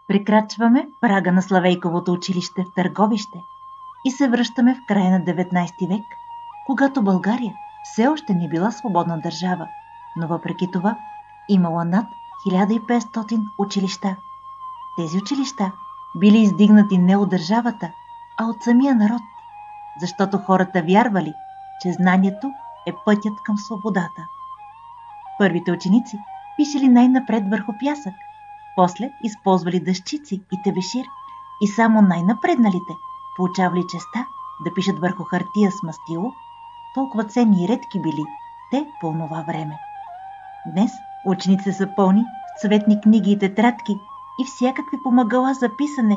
Прекрачваме прага на Славейковото училище в Търговище и се връщаме в края на 19 век, когато България все още не била свободна държава, но въпреки това имала над 1500 училища. Тези училища били издигнати не от държавата, а от самия народ, защото хората вярвали, че знанието е пътят към свободата. Първите ученици пишели най-напред върху пясък, после използвали дъщици и тебешир и само най-напредналите получавали честа да пишат върху хартия с мастило, толкова ценни и редки били те по онова време. Днес учениците са пълни с цветни книги и тетрадки и всякакви помагала за писане,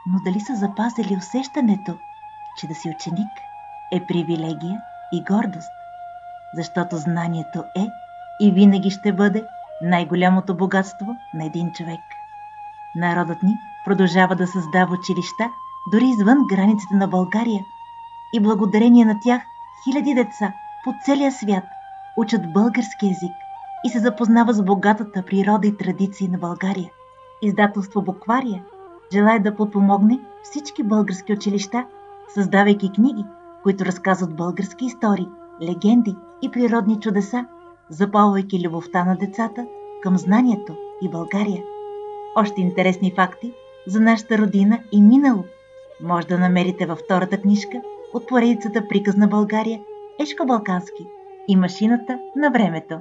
но дали са запазили усещането, че да си ученик е привилегия и гордост, защото знанието е и винаги ще бъде най-голямото богатство на един човек. Народът ни продължава да създава училища дори извън границите на България и благодарение на тях хиляди деца по целия свят учат български език и се запознава с богатата природа и традиции на България. Издателство Буквария желае да подпомогне всички български училища, създавайки книги, които разказват български истории, легенди и природни чудеса, запалвайки любовта на децата към знанието и България. Още интересни факти за нашата родина и минало може да намерите във втората книжка от поредицата Приказ на България, Ешко Балкански и Машината на времето.